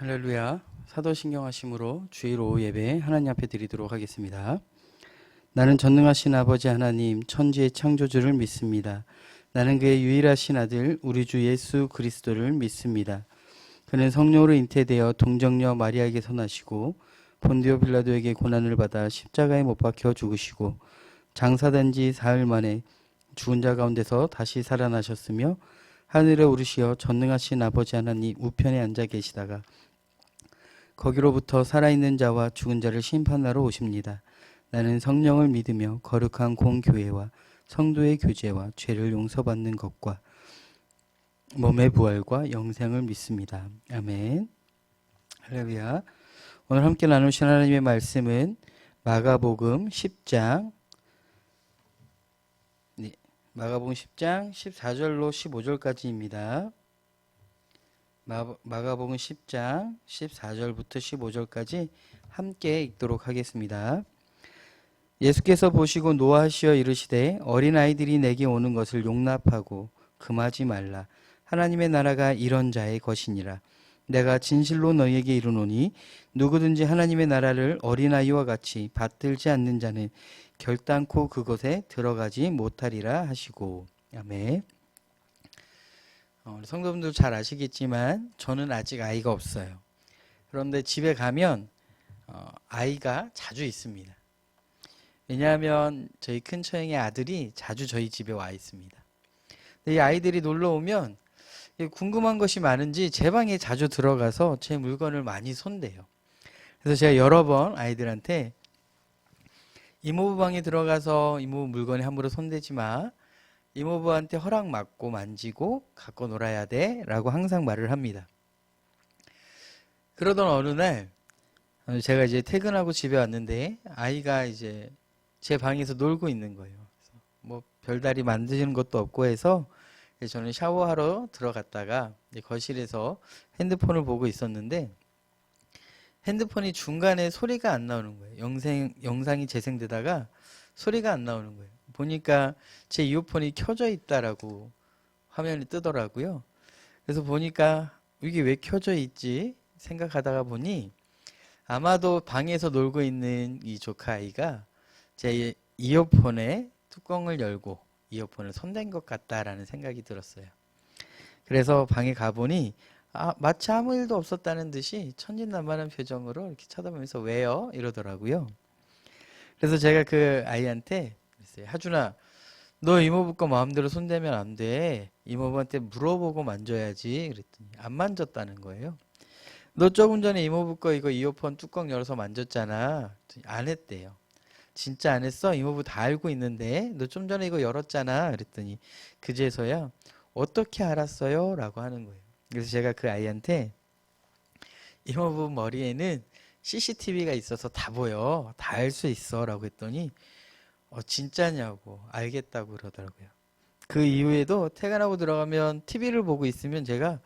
할렐루야. 사도신경하심으로 주일 오후 예배 하나님 앞에 드리도록 하겠습니다. 나는 전능하신 아버지 하나님 천지의 창조주를 믿습니다. 나는 그의 유일하신 아들 우리 주 예수 그리스도를 믿습니다. 그는 성령으로 잉태되어 동정녀 마리아에게서 나시고 본디오 빌라도에게 고난을 받아 십자가에 못 박혀 죽으시고 장사된 지 사흘 만에 죽은 자 가운데서 다시 살아나셨으며 하늘에 오르시어 전능하신 아버지 하나님 우편에 앉아 계시다가 거기로부터 살아있는 자와 죽은 자를 심판하러 오십니다. 나는 성령을 믿으며 거룩한 공교회와 성도의 교제와 죄를 용서받는 것과 몸의 부활과 영생을 믿습니다. 아멘. 할렐루야. 오늘 함께 나누신 하나님의 말씀은 마가복음 10장 마가복음 10장 14절로 15절까지입니다. 마가복음 10장 14절부터 15절까지 함께 읽도록 하겠습니다. 예수께서 보시고 노하시어 이르시되 어린아이들이 내게 오는 것을 용납하고 금하지 말라. 하나님의 나라가 이런 자의 것이니라. 내가 진실로 너희에게 이르노니 누구든지 하나님의 나라를 어린아이와 같이 받들지 않는 자는 결단코 그곳에 들어가지 못하리라 하시고. 아멘. 성도분들 잘 아시겠지만 저는 아직 아이가 없어요. 그런데 집에 가면 아이가 자주 있습니다. 왜냐하면 저희 큰 처형의 아들이 자주 저희 집에 와 있습니다. 이 아이들이 놀러 오면 궁금한 것이 많은지 제 방에 자주 들어가서 제 물건을 많이 손대요. 그래서 제가 여러 번 아이들한테 이모부 방에 들어가서 이모부 물건에 함부로 손대지 마. 이모부한테 허락 받고 만지고 갖고 놀아야 돼 라고 항상 말을 합니다. 그러던 어느 날 제가 이제 퇴근하고 집에 왔는데 아이가 이제 제 방에서 놀고 있는 거예요. 그래서 뭐 별다리 만드시는 것도 없고 해서 저는 샤워하러 들어갔다가 거실에서 핸드폰을 보고 있었는데 핸드폰이 중간에 소리가 안 나오는 거예요. 영상이 재생되다가 소리가 안 나오는 거예요. 보니까 제 이어폰이 켜져 있다라고 화면이 뜨더라고요. 그래서 보니까 이게 왜 켜져 있지 생각하다가 보니 아마도 방에서 놀고 있는 이 조카아이가 제 이어폰의 뚜껑을 열고 이어폰을 손댄 것 같다라는 생각이 들었어요. 그래서 방에 가보니 마치 아무 일도 없었다는 듯이 천진난만한 표정으로 이렇게 쳐다보면서 왜요? 이러더라고요. 그래서 제가 그 아이한테 그랬어요. 하준아, 너 이모부 거 마음대로 손대면 안 돼. 이모부한테 물어보고 만져야지. 그랬더니 안 만졌다는 거예요. 너 조금 전에 이모부 거 이거 이어폰 뚜껑 열어서 만졌잖아. 안 했대요. 진짜 안 했어? 이모부 다 알고 있는데 너 좀 전에 이거 열었잖아. 그랬더니 그제서야 어떻게 알았어요? 라고 하는 거예요. 그래서 제가 그 아이한테 이모부 머리에는 CCTV가 있어서 다 보여. 다 알 수 있어. 라고 했더니 진짜냐고 알겠다고 그러더라고요. 그 이후에도 퇴근하고 들어가면 TV를 보고 있으면 제가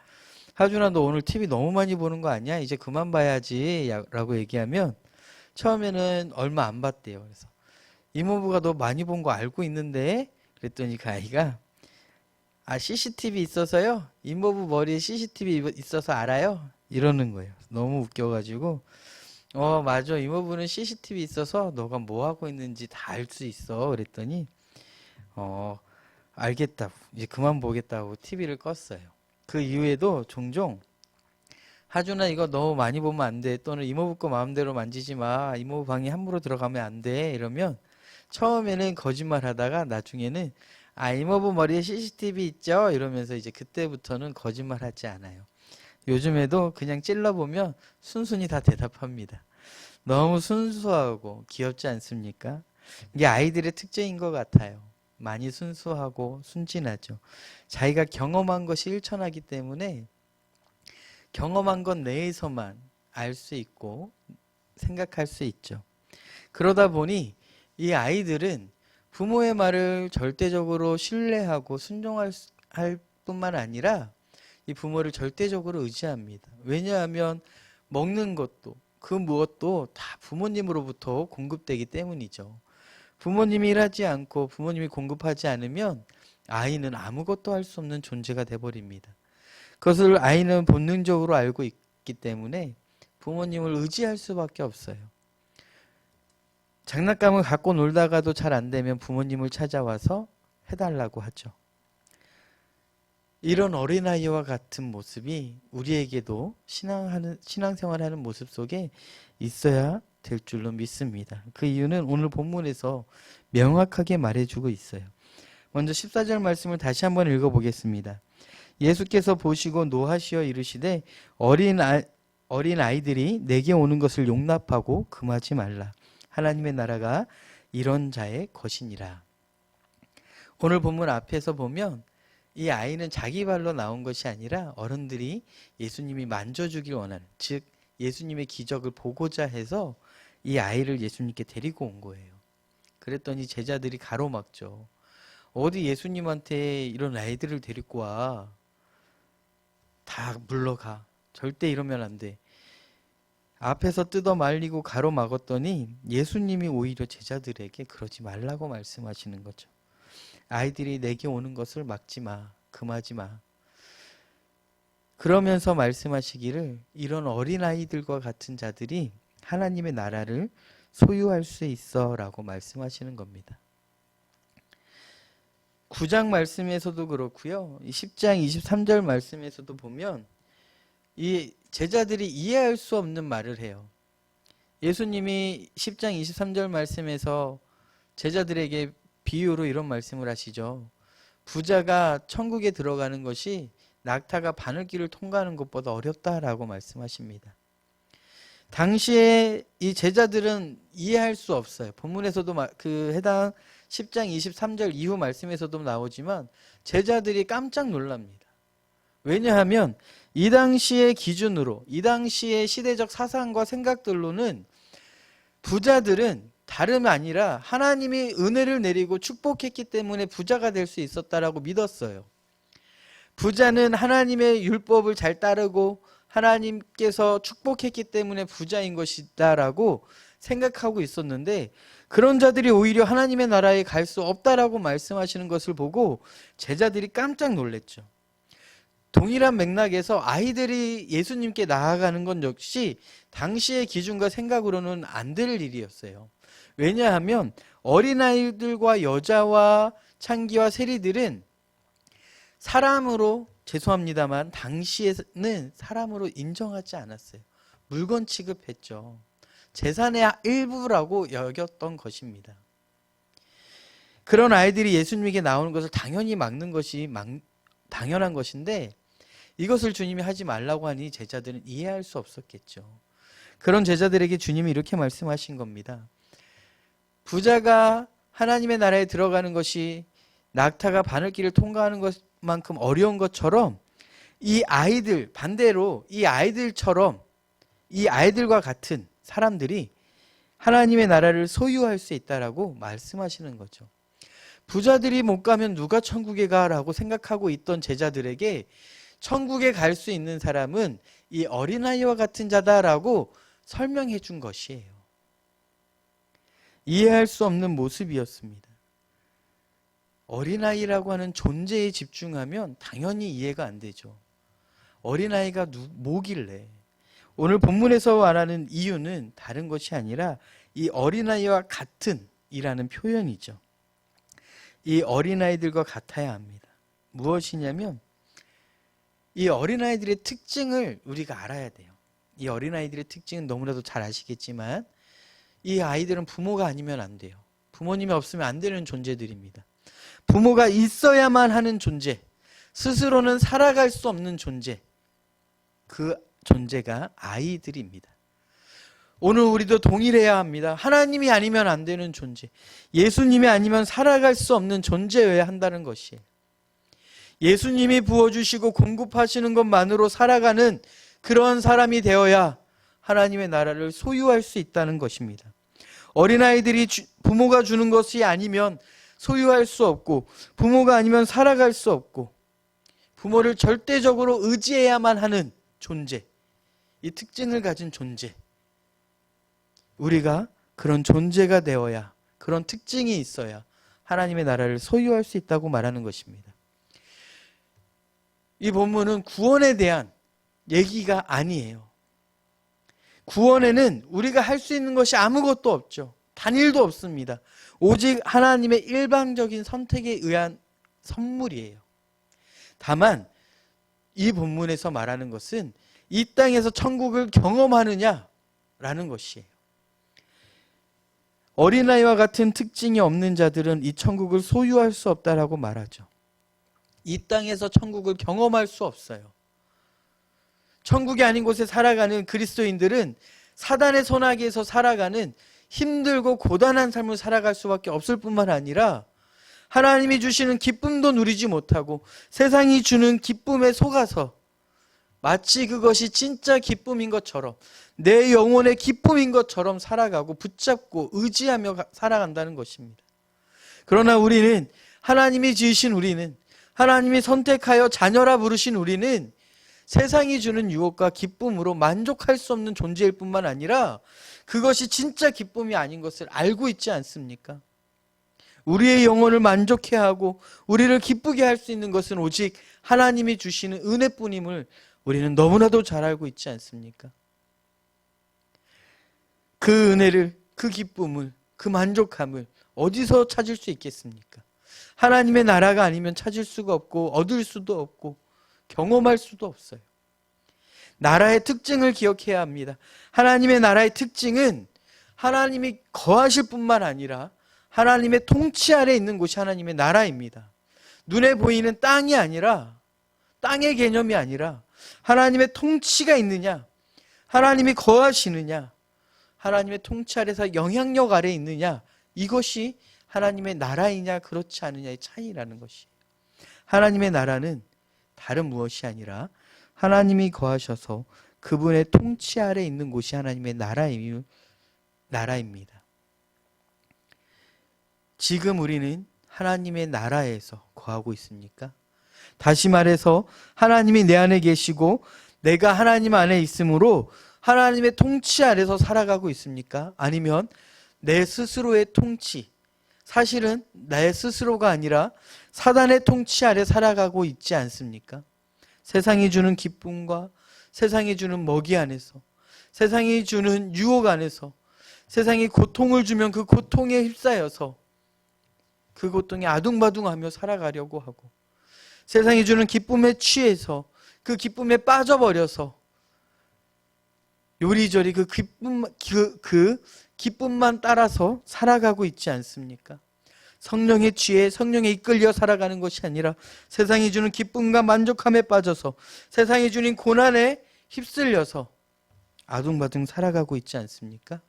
하준아 너 오늘 TV 너무 많이 보는 거 아니야? 이제 그만 봐야지 라고 얘기하면 처음에는 얼마 안 봤대요. 그래서 이모부가 너 많이 본 거 알고 있는데 그랬더니 그 아이가 CCTV 있어서요? 이모부 머리에 CCTV 있어서 알아요? 이러는 거예요. 너무 웃겨가지고 맞아. 이모부는 CCTV 있어서 너가 뭐 하고 있는지 다 알 수 있어. 그랬더니 알겠다고 이제 그만 보겠다고 TV를 껐어요. 그 이후에도 종종 하준아 이거 너무 많이 보면 안 돼. 또는 이모부 거 마음대로 만지지 마. 이모부 방에 함부로 들어가면 안 돼. 이러면 처음에는 거짓말 하다가 나중에는 이모부 머리에 CCTV 있죠? 이러면서 이제 그때부터는 거짓말 하지 않아요. 요즘에도 그냥 찔러보면 순순히 다 대답합니다. 너무 순수하고 귀엽지 않습니까? 이게 아이들의 특징인 것 같아요. 많이 순수하고 순진하죠. 자기가 경험한 것이 일천하기 때문에 경험한 것 내에서만 알 수 있고 생각할 수 있죠. 그러다 보니 이 아이들은 부모의 말을 절대적으로 신뢰하고 순종할 뿐만 아니라 이 부모를 절대적으로 의지합니다. 왜냐하면 먹는 것도 그 무엇도 다 부모님으로부터 공급되기 때문이죠. 부모님이 일하지 않고 부모님이 공급하지 않으면 아이는 아무것도 할 수 없는 존재가 돼버립니다. 그것을 아이는 본능적으로 알고 있기 때문에 부모님을 의지할 수밖에 없어요. 장난감을 갖고 놀다가도 잘 안 되면 부모님을 찾아와서 해달라고 하죠. 이런 어린아이와 같은 모습이 우리에게도 신앙생활하는 모습 속에 있어야 될 줄로 믿습니다. 그 이유는 오늘 본문에서 명확하게 말해주고 있어요. 먼저 14절 말씀을 다시 한번 읽어보겠습니다. 예수께서 보시고 노하시어 이르시되 어린 아이들이 내게 오는 것을 용납하고 금하지 말라. 하나님의 나라가 이런 자의 것이니라. 오늘 본문 앞에서 보면 이 아이는 자기 발로 나온 것이 아니라 어른들이 예수님이 만져주길 원하는, 즉 예수님의 기적을 보고자 해서 이 아이를 예수님께 데리고 온 거예요. 그랬더니 제자들이 가로막죠. 어디 예수님한테 이런 아이들을 데리고 와. 다 물러가. 절대 이러면 안 돼. 앞에서 뜯어 말리고 가로막았더니 예수님이 오히려 제자들에게 그러지 말라고 말씀하시는 거죠. 아이들이 내게 오는 것을 막지 마. 금하지 마. 그러면서 말씀하시기를 이런 어린아이들과 같은 자들이 하나님의 나라를 소유할 수 있어 라고 말씀하시는 겁니다. 9장 말씀에서도 그렇고요. 10장 23절 말씀에서도 보면 이 제자들이 이해할 수 없는 말을 해요. 예수님이 10장 23절 말씀에서 제자들에게 비유로 이런 말씀을 하시죠. 부자가 천국에 들어가는 것이 낙타가 바늘길을 통과하는 것보다 어렵다라고 말씀하십니다. 당시에 이 제자들은 이해할 수 없어요. 본문에서도 그 해당 10장 23절 이후 말씀에서도 나오지만 제자들이 깜짝 놀랍니다. 왜냐하면 이 당시의 기준으로, 이 당시의 시대적 사상과 생각들로는 부자들은 다름 아니라 하나님이 은혜를 내리고 축복했기 때문에 부자가 될 수 있었다라고 믿었어요. 부자는 하나님의 율법을 잘 따르고 하나님께서 축복했기 때문에 부자인 것이다라고 생각하고 있었는데 그런 자들이 오히려 하나님의 나라에 갈 수 없다라고 말씀하시는 것을 보고 제자들이 깜짝 놀랐죠. 동일한 맥락에서 아이들이 예수님께 나아가는 건 역시 당시의 기준과 생각으로는 안 될 일이었어요. 왜냐하면 어린아이들과 여자와 창기와 세리들은 사람으로, 죄송합니다만 당시에는 사람으로 인정하지 않았어요. 물건 취급했죠. 재산의 일부라고 여겼던 것입니다. 그런 아이들이 예수님에게 나오는 것을 당연히 막는 것이 당연한 것인데 이것을 주님이 하지 말라고 하니 제자들은 이해할 수 없었겠죠. 그런 제자들에게 주님이 이렇게 말씀하신 겁니다. 부자가 하나님의 나라에 들어가는 것이 낙타가 바늘길을 통과하는 것만큼 어려운 것처럼 이 아이들, 반대로 이 아이들처럼 이 아이들과 같은 사람들이 하나님의 나라를 소유할 수 있다라고 말씀하시는 거죠. 부자들이 못 가면 누가 천국에 가라고 생각하고 있던 제자들에게 천국에 갈 수 있는 사람은 이 어린아이와 같은 자다라고 설명해 준 것이에요. 이해할 수 없는 모습이었습니다. 어린아이라고 하는 존재에 집중하면 당연히 이해가 안 되죠. 어린아이가 뭐길래? 오늘 본문에서 말하는 이유는 다른 것이 아니라 이 어린아이와 같은 이라는 표현이죠. 이 어린아이들과 같아야 합니다. 무엇이냐면 이 어린아이들의 특징을 우리가 알아야 돼요. 이 어린아이들의 특징은 너무나도 잘 아시겠지만 이 아이들은 부모가 아니면 안 돼요. 부모님이 없으면 안 되는 존재들입니다. 부모가 있어야만 하는 존재, 스스로는 살아갈 수 없는 존재, 그 존재가 아이들입니다. 오늘 우리도 동일해야 합니다. 하나님이 아니면 안 되는 존재, 예수님이 아니면 살아갈 수 없는 존재여야 한다는 것이에요. 예수님이 부어주시고 공급하시는 것만으로 살아가는 그런 사람이 되어야 하나님의 나라를 소유할 수 있다는 것입니다. 어린아이들이 부모가 주는 것이 아니면 소유할 수 없고 부모가 아니면 살아갈 수 없고 부모를 절대적으로 의지해야만 하는 존재, 이 특징을 가진 존재, 우리가 그런 존재가 되어야, 그런 특징이 있어야 하나님의 나라를 소유할 수 있다고 말하는 것입니다. 이 본문은 구원에 대한 얘기가 아니에요. 구원에는 우리가 할 수 있는 것이 아무것도 없죠. 단일도 없습니다. 오직 하나님의 일방적인 선택에 의한 선물이에요. 다만 이 본문에서 말하는 것은 이 땅에서 천국을 경험하느냐라는 것이에요. 어린아이와 같은 특징이 없는 자들은 이 천국을 소유할 수 없다라고 말하죠. 이 땅에서 천국을 경험할 수 없어요. 천국이 아닌 곳에 살아가는 그리스도인들은 사단의 손아귀에서 살아가는 힘들고 고단한 삶을 살아갈 수밖에 없을 뿐만 아니라 하나님이 주시는 기쁨도 누리지 못하고 세상이 주는 기쁨에 속아서 마치 그것이 진짜 기쁨인 것처럼, 내 영혼의 기쁨인 것처럼 살아가고 붙잡고 의지하며 살아간다는 것입니다. 그러나 우리는, 하나님이 지으신 우리는, 하나님이 선택하여 자녀라 부르신 우리는 세상이 주는 유혹과 기쁨으로 만족할 수 없는 존재일 뿐만 아니라 그것이 진짜 기쁨이 아닌 것을 알고 있지 않습니까? 우리의 영혼을 만족해 하고 우리를 기쁘게 할 수 있는 것은 오직 하나님이 주시는 은혜뿐임을 우리는 너무나도 잘 알고 있지 않습니까? 그 은혜를, 그 기쁨을, 그 만족함을 어디서 찾을 수 있겠습니까? 하나님의 나라가 아니면 찾을 수가 없고 얻을 수도 없고 경험할 수도 없어요. 나라의 특징을 기억해야 합니다. 하나님의 나라의 특징은 하나님이 거하실 뿐만 아니라 하나님의 통치 아래 있는 곳이 하나님의 나라입니다. 눈에 보이는 땅이 아니라, 땅의 개념이 아니라 하나님의 통치가 있느냐, 하나님이 거하시느냐, 하나님의 통치 아래서 영향력 아래 있느냐, 이것이 하나님의 나라이냐 그렇지 않느냐의 차이라는 것이에요. 하나님의 나라는 다른 무엇이 아니라 하나님이 거하셔서 그분의 통치 아래 있는 곳이 하나님의 나라입니다. 지금 우리는 하나님의 나라에서 거하고 있습니까? 다시 말해서 하나님이 내 안에 계시고 내가 하나님 안에 있으므로 하나님의 통치 아래서 살아가고 있습니까? 아니면 내 스스로의 통치, 사실은 내 스스로가 아니라 사단의 통치 아래 살아가고 있지 않습니까? 세상이 주는 기쁨과 세상이 주는 먹이 안에서, 세상이 주는 유혹 안에서, 세상이 고통을 주면 그 고통에 휩싸여서 그 고통에 아둥바둥하며 살아가려고 하고, 세상이 주는 기쁨에 취해서 그 기쁨에 빠져버려서 요리조리 그 기쁨만 따라서 살아가고 있지 않습니까? 성령에 취해 성령에 이끌려 살아가는 것이 아니라 세상이 주는 기쁨과 만족함에 빠져서 세상이 주는 고난에 휩쓸려서 아둥바둥 살아가고 있지 않습니까?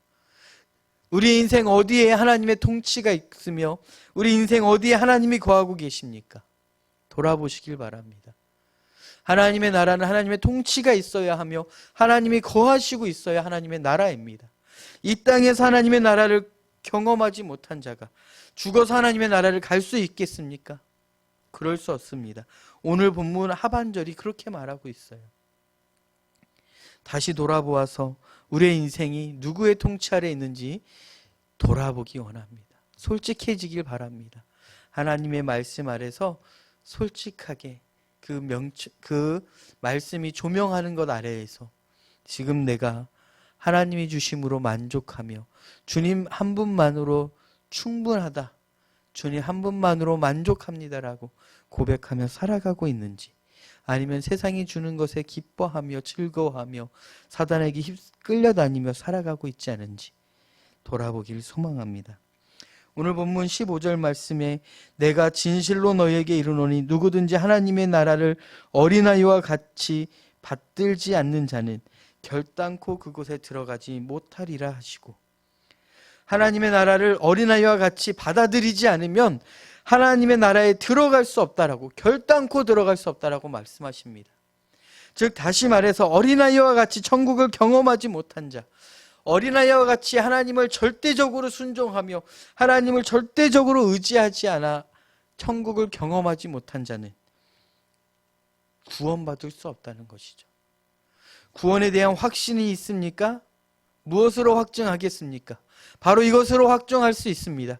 우리 인생 어디에 하나님의 통치가 있으며 우리 인생 어디에 하나님이 거하고 계십니까? 돌아보시길 바랍니다. 하나님의 나라는 하나님의 통치가 있어야 하며 하나님이 거하시고 있어야 하나님의 나라입니다. 이 땅에서 하나님의 나라를 경험하지 못한 자가 죽어서 하나님의 나라를 갈 수 있겠습니까? 그럴 수 없습니다. 오늘 본문 하반절이 그렇게 말하고 있어요. 다시 돌아보아서 우리의 인생이 누구의 통치 아래 있는지 돌아보기 원합니다. 솔직해지길 바랍니다. 하나님의 말씀 아래서 솔직하게 그 말씀이 조명하는 것 아래에서 지금 내가 하나님이 주심으로 만족하며 주님 한 분만으로 충분하다, 주님 한 분만으로 만족합니다라고 고백하며 살아가고 있는지, 아니면 세상이 주는 것에 기뻐하며 즐거워하며 사단에게 끌려다니며 살아가고 있지 않은지 돌아보길 소망합니다. 오늘 본문 15절 말씀에 내가 진실로 너희에게 이르노니 누구든지 하나님의 나라를 어린아이와 같이 받들지 않는 자는 결단코 그곳에 들어가지 못하리라 하시고, 하나님의 나라를 어린아이와 같이 받아들이지 않으면 하나님의 나라에 들어갈 수 없다라고, 결단코 들어갈 수 없다라고 말씀하십니다. 즉 다시 말해서 어린아이와 같이 천국을 경험하지 못한 자, 어린아이와 같이 하나님을 절대적으로 순종하며 하나님을 절대적으로 의지하지 않아 천국을 경험하지 못한 자는 구원받을 수 없다는 것이죠. 구원에 대한 확신이 있습니까? 무엇으로 확증하겠습니까? 바로 이것으로 확정할 수 있습니다.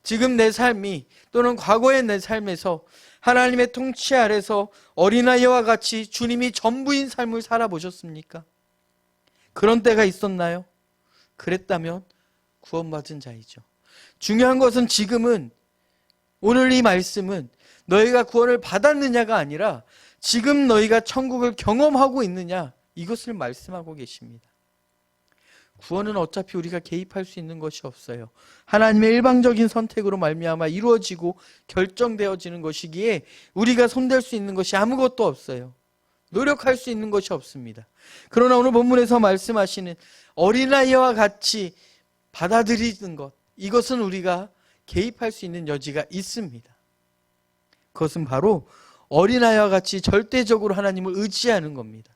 지금 내 삶이 또는 과거의 내 삶에서 하나님의 통치 아래서 어린아이와 같이 주님이 전부인 삶을 살아보셨습니까? 그런 때가 있었나요? 그랬다면 구원받은 자이죠. 중요한 것은 지금은, 오늘 이 말씀은 너희가 구원을 받았느냐가 아니라 지금 너희가 천국을 경험하고 있느냐, 이것을 말씀하고 계십니다. 구원은 어차피 우리가 개입할 수 있는 것이 없어요. 하나님의 일방적인 선택으로 말미암아 이루어지고 결정되어지는 것이기에 우리가 손댈 수 있는 것이 아무것도 없어요. 노력할 수 있는 것이 없습니다. 그러나 오늘 본문에서 말씀하시는 어린아이와 같이 받아들이는 것, 이것은 우리가 개입할 수 있는 여지가 있습니다. 그것은 바로 어린아이와 같이 절대적으로 하나님을 의지하는 겁니다.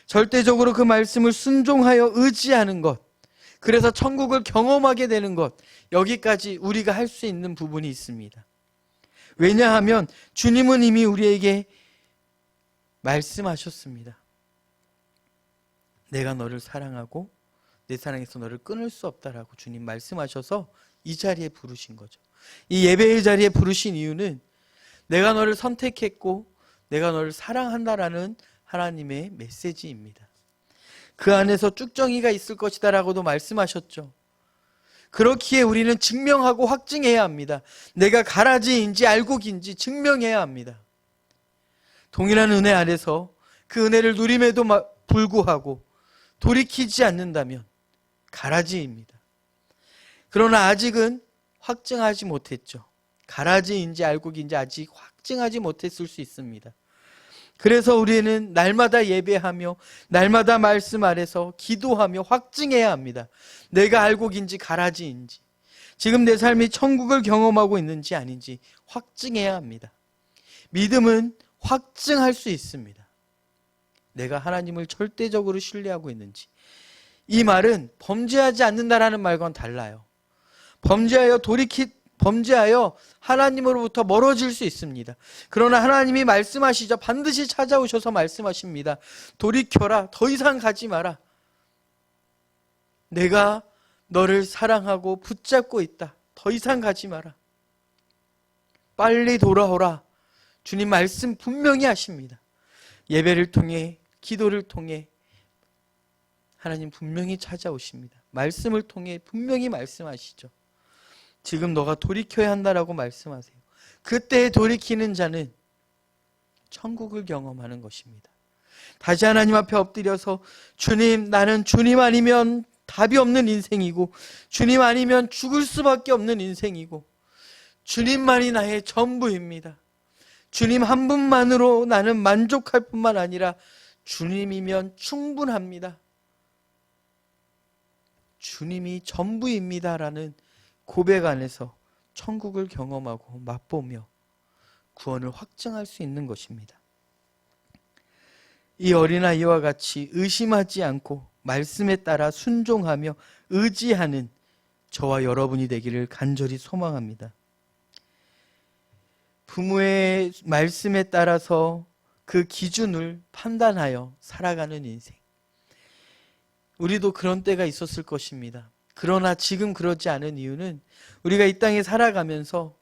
절대적으로 그 말씀을 순종하여 의지하는 것, 그래서 천국을 경험하게 되는 것, 여기까지 우리가 할 수 있는 부분이 있습니다. 왜냐하면 주님은 이미 우리에게 말씀하셨습니다. 내가 너를 사랑하고 내 사랑에서 너를 끊을 수 없다라고 주님 말씀하셔서 이 자리에 부르신 거죠. 이 예배의 자리에 부르신 이유는 내가 너를 선택했고 내가 너를 사랑한다라는 하나님의 메시지입니다. 그 안에서 쭉정이가 있을 것이다 라고도 말씀하셨죠. 그렇기에 우리는 증명하고 확증해야 합니다. 내가 가라지인지 알곡인지 증명해야 합니다. 동일한 은혜 안에서 그 은혜를 누림에도 불구하고 돌이키지 않는다면 가라지입니다. 그러나 아직은 확증하지 못했죠. 가라지인지 알곡인지 아직 확증하지 못했을 수 있습니다. 그래서 우리는 날마다 예배하며 날마다 말씀 아래서 기도하며 확증해야 합니다. 내가 알곡인지 가라지인지, 지금 내 삶이 천국을 경험하고 있는지 아닌지 확증해야 합니다. 믿음은 확증할 수 있습니다. 내가 하나님을 절대적으로 신뢰하고 있는지. 이 말은 범죄하지 않는다라는 말과는 달라요. 범죄하여 하나님으로부터 멀어질 수 있습니다. 그러나 하나님이 말씀하시죠. 반드시 찾아오셔서 말씀하십니다. 돌이켜라. 더 이상 가지 마라. 내가 너를 사랑하고 붙잡고 있다. 더 이상 가지 마라. 빨리 돌아오라. 주님 말씀 분명히 하십니다. 예배를 통해, 기도를 통해 하나님 분명히 찾아오십니다. 말씀을 통해 분명히 말씀하시죠. 지금 너가 돌이켜야 한다라고 말씀하세요. 그때 돌이키는 자는 천국을 경험하는 것입니다. 다시 하나님 앞에 엎드려서 주님, 나는 주님 아니면 답이 없는 인생이고 주님 아니면 죽을 수밖에 없는 인생이고 주님만이 나의 전부입니다. 주님 한 분만으로 나는 만족할 뿐만 아니라 주님이면 충분합니다. 주님이 전부입니다라는 고백 안에서 천국을 경험하고 맛보며 구원을 확증할 수 있는 것입니다. 이 어린아이와 같이 의심하지 않고 말씀에 따라 순종하며 의지하는 저와 여러분이 되기를 간절히 소망합니다. 부모의 말씀에 따라서 그 기준을 판단하여 살아가는 인생. 우리도 그런 때가 있었을 것입니다. 그러나 지금 그러지 않은 이유는 우리가 이 땅에 살아가면서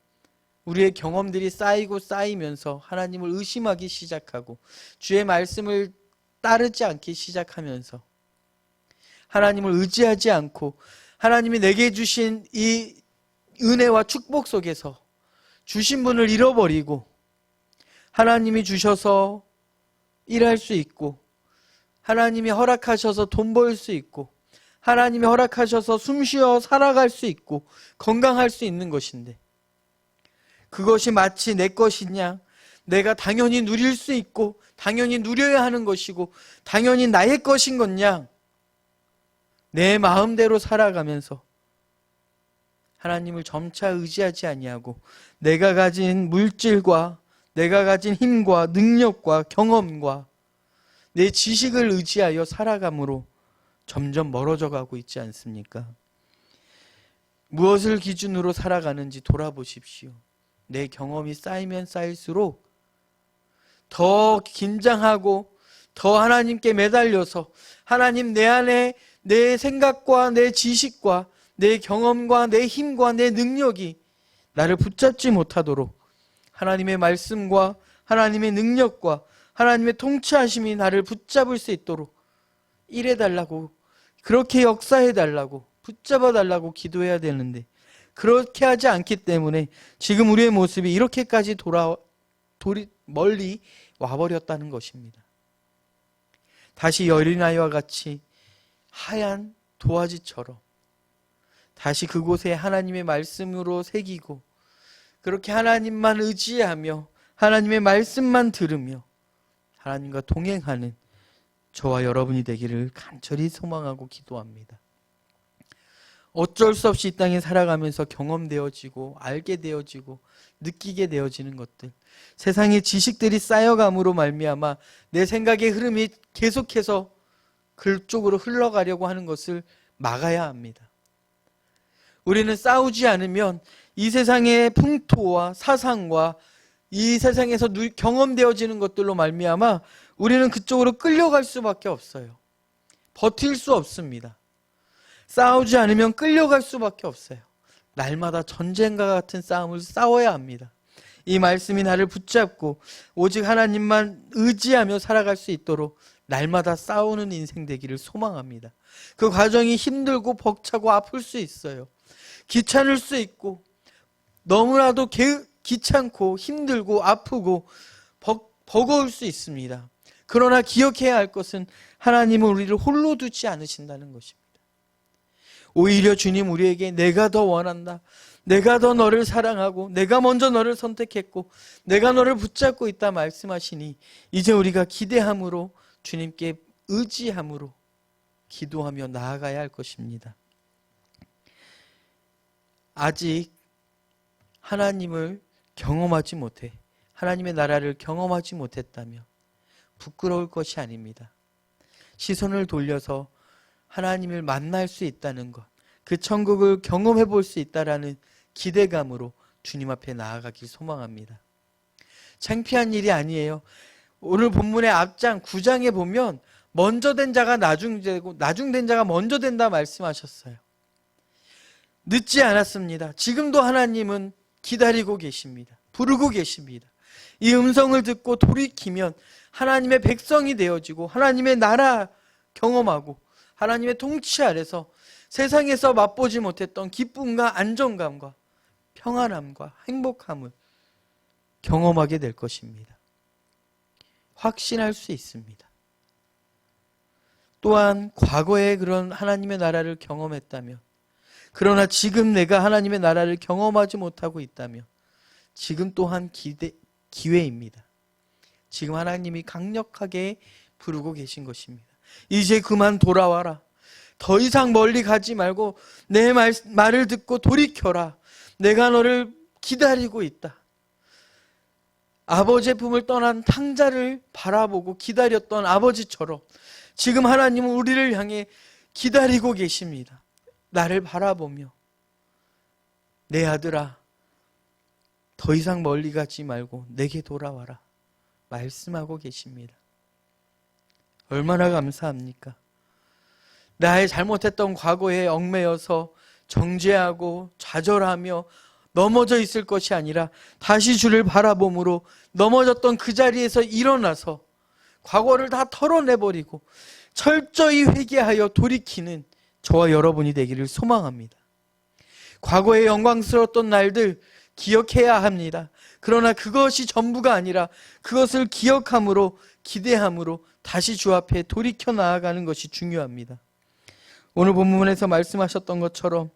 우리의 경험들이 쌓이고 쌓이면서 하나님을 의심하기 시작하고 주의 말씀을 따르지 않기 시작하면서 하나님을 의지하지 않고 하나님이 내게 주신 이 은혜와 축복 속에서 주신 분을 잃어버리고 하나님이 주셔서 일할 수 있고 하나님이 허락하셔서 돈 벌 수 있고 하나님이 허락하셔서 숨쉬어 살아갈 수 있고 건강할 수 있는 것인데 그것이 마치 내 것이냐, 내가 당연히 누릴 수 있고 당연히 누려야 하는 것이고 당연히 나의 것인 것냐, 내 마음대로 살아가면서 하나님을 점차 의지하지 아니하고 내가 가진 물질과 내가 가진 힘과 능력과 경험과 내 지식을 의지하여 살아감으로 점점 멀어져 가고 있지 않습니까? 무엇을 기준으로 살아가는지 돌아보십시오. 내 경험이 쌓이면 쌓일수록 더 긴장하고 더 하나님께 매달려서 하나님 내 안에 내 생각과 내 지식과 내 경험과 내 힘과 내 능력이 나를 붙잡지 못하도록 하나님의 말씀과 하나님의 능력과 하나님의 통치하심이 나를 붙잡을 수 있도록 일해달라고 그렇게 역사해 달라고, 붙잡아 달라고 기도해야 되는데 그렇게 하지 않기 때문에 지금 우리의 모습이 이렇게까지 멀리 와버렸다는 것입니다. 다시 어린아이와 같이 하얀 도화지처럼 다시 그곳에 하나님의 말씀으로 새기고 그렇게 하나님만 의지하며 하나님의 말씀만 들으며 하나님과 동행하는 저와 여러분이 되기를 간절히 소망하고 기도합니다. 어쩔 수 없이 이 땅에 살아가면서 경험되어지고 알게 되어지고 느끼게 되어지는 것들, 세상의 지식들이 쌓여감으로 말미암아 내 생각의 흐름이 계속해서 그쪽으로 흘러가려고 하는 것을 막아야 합니다. 우리는 싸우지 않으면 이 세상의 풍토와 사상과 이 세상에서 경험되어지는 것들로 말미암아 우리는 그쪽으로 끌려갈 수밖에 없어요. 버틸 수 없습니다. 싸우지 않으면 끌려갈 수밖에 없어요. 날마다 전쟁과 같은 싸움을 싸워야 합니다. 이 말씀이 나를 붙잡고 오직 하나님만 의지하며 살아갈 수 있도록 날마다 싸우는 인생 되기를 소망합니다. 그 과정이 힘들고 벅차고 아플 수 있어요. 귀찮을 수 있고 너무나도 귀찮고 힘들고 아프고 버거울 수 있습니다. 그러나 기억해야 할 것은 하나님은 우리를 홀로 두지 않으신다는 것입니다. 오히려 주님 우리에게 내가 더 원한다. 내가 더 너를 사랑하고 내가 먼저 너를 선택했고 내가 너를 붙잡고 있다 말씀하시니 이제 우리가 기대함으로 주님께 의지함으로 기도하며 나아가야 할 것입니다. 아직 하나님을 경험하지 못해 하나님의 나라를 경험하지 못했다면 부끄러울 것이 아닙니다. 시선을 돌려서 하나님을 만날 수 있다는 것, 그 천국을 경험해 볼 수 있다라는 기대감으로 주님 앞에 나아가길 소망합니다. 창피한 일이 아니에요. 오늘 본문의 앞장 9장에 보면 먼저 된 자가 나중되고 나중된 자가 먼저 된다 말씀하셨어요. 늦지 않았습니다. 지금도 하나님은 기다리고 계십니다. 부르고 계십니다. 이 음성을 듣고 돌이키면 하나님의 백성이 되어지고 하나님의 나라 경험하고 하나님의 통치 아래서 세상에서 맛보지 못했던 기쁨과 안정감과 평안함과 행복함을 경험하게 될 것입니다. 확신할 수 있습니다. 또한 과거에 그런 하나님의 나라를 경험했다면 그러나 지금 내가 하나님의 나라를 경험하지 못하고 있다면 지금 또한 기회입니다. 지금 하나님이 강력하게 부르고 계신 것입니다. 이제 그만 돌아와라. 더 이상 멀리 가지 말고 내 말을 듣고 돌이켜라. 내가 너를 기다리고 있다. 아버지의 품을 떠난 탕자를 바라보고 기다렸던 아버지처럼 지금 하나님은 우리를 향해 기다리고 계십니다. 나를 바라보며 내 아들아 더 이상 멀리 가지 말고 내게 돌아와라 말씀하고 계십니다. 얼마나 감사합니까? 나의 잘못했던 과거에 얽매여서 정죄하고 좌절하며 넘어져 있을 것이 아니라 다시 주를 바라봄으로 넘어졌던 그 자리에서 일어나서 과거를 다 털어내버리고 철저히 회개하여 돌이키는 저와 여러분이 되기를 소망합니다. 과거의 영광스러웠던 날들 기억해야 합니다. 그러나 그것이 전부가 아니라 그것을 기억함으로 기대함으로 다시 주 앞에 돌이켜 나아가는 것이 중요합니다. 오늘 본문에서 말씀하셨던 것처럼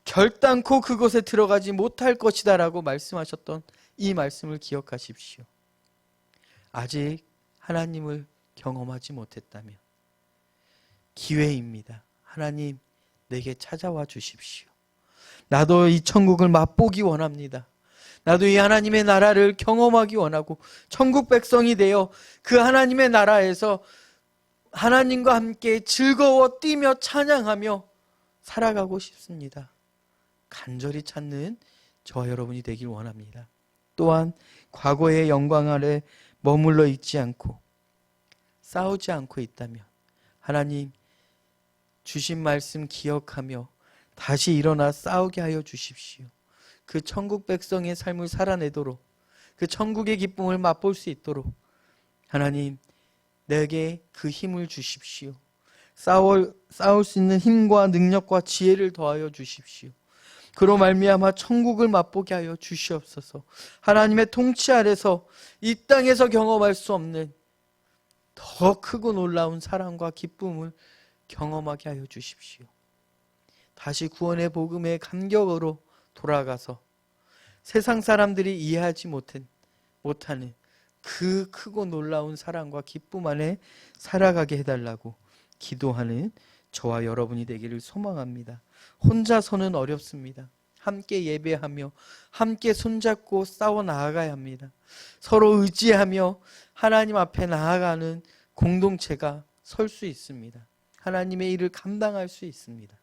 결단코 그곳에 들어가지 못할 것이다 라고 말씀하셨던 이 말씀을 기억하십시오. 아직 하나님을 경험하지 못했다면 기회입니다. 하나님 내게 찾아와 주십시오. 나도 이 천국을 맛보기 원합니다. 나도 이 하나님의 나라를 경험하기 원하고 천국 백성이 되어 그 하나님의 나라에서 하나님과 함께 즐거워 뛰며 찬양하며 살아가고 싶습니다. 간절히 찾는 저와 여러분이 되길 원합니다. 또한 과거의 영광 아래 머물러 있지 않고 싸우지 않고 있다면 하나님 주신 말씀 기억하며 다시 일어나 싸우게 하여 주십시오. 그 천국 백성의 삶을 살아내도록 그 천국의 기쁨을 맛볼 수 있도록 하나님 내게 그 힘을 주십시오. 싸울 수 있는 힘과 능력과 지혜를 더하여 주십시오. 그로 말미암아 천국을 맛보게 하여 주시옵소서. 하나님의 통치 아래서 이 땅에서 경험할 수 없는 더 크고 놀라운 사랑과 기쁨을 경험하게 하여 주십시오. 다시 구원의 복음의 감격으로 돌아가서 세상 사람들이 이해하지 못하는 그 크고 놀라운 사랑과 기쁨 안에 살아가게 해달라고 기도하는 저와 여러분이 되기를 소망합니다. 혼자서는 어렵습니다. 함께 예배하며 함께 손잡고 싸워 나아가야 합니다. 서로 의지하며 하나님 앞에 나아가는 공동체가 설 수 있습니다. 하나님의 일을 감당할 수 있습니다.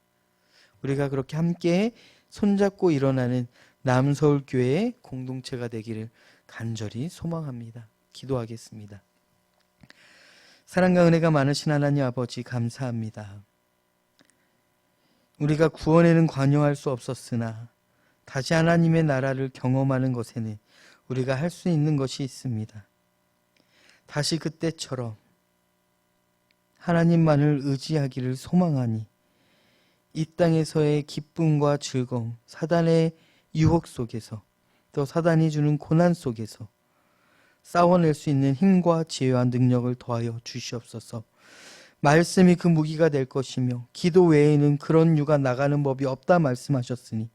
우리가 그렇게 함께 손잡고 일어나는 남서울교회의 공동체가 되기를 간절히 소망합니다. 기도하겠습니다. 사랑과 은혜가 많으신 하나님 아버지 감사합니다. 우리가 구원에는 관여할 수 없었으나 다시 하나님의 나라를 경험하는 것에는 우리가 할 수 있는 것이 있습니다. 다시 그때처럼 하나님만을 의지하기를 소망하니 이 땅에서의 기쁨과 즐거움, 사단의 유혹 속에서 또 사단이 주는 고난 속에서 싸워낼 수 있는 힘과 지혜와 능력을 더하여 주시옵소서. 말씀이 그 무기가 될 것이며 기도 외에는 그런 유가 나가는 법이 없다 말씀하셨으니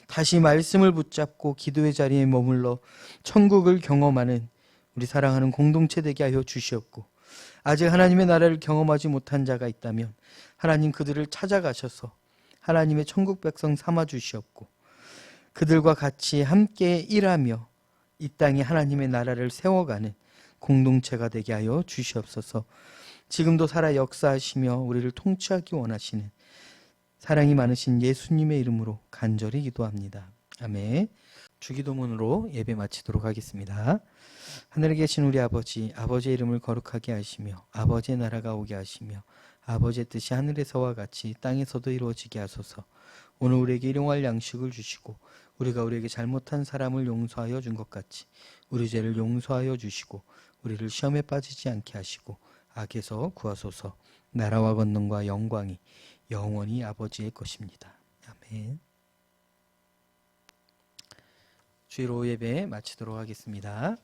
다시 말씀을 붙잡고 기도의 자리에 머물러 천국을 경험하는 우리 사랑하는 공동체 되게 하여 주시옵고, 아직 하나님의 나라를 경험하지 못한 자가 있다면 하나님 그들을 찾아가셔서 하나님의 천국 백성 삼아 주시옵고, 그들과 같이 함께 일하며 이 땅에 하나님의 나라를 세워가는 공동체가 되게 하여 주시옵소서. 지금도 살아 역사하시며 우리를 통치하기 원하시는 사랑이 많으신 예수님의 이름으로 간절히 기도합니다. 아멘. 주기도문으로 예배 마치도록 하겠습니다. 하늘에 계신 우리 아버지, 아버지의 이름을 거룩하게 하시며 아버지의 나라가 오게 하시며 아버지의 뜻이 하늘에서와 같이 땅에서도 이루어지게 하소서. 오늘 우리에게 일용할 양식을 주시고 우리가 우리에게 잘못한 사람을 용서하여 준 것 같이 우리 죄를 용서하여 주시고 우리를 시험에 빠지지 않게 하시고 악에서 구하소서. 나라와 권능과 영광이 영원히 아버지의 것입니다. 아멘. 주일 오후 예배 마치도록 하겠습니다.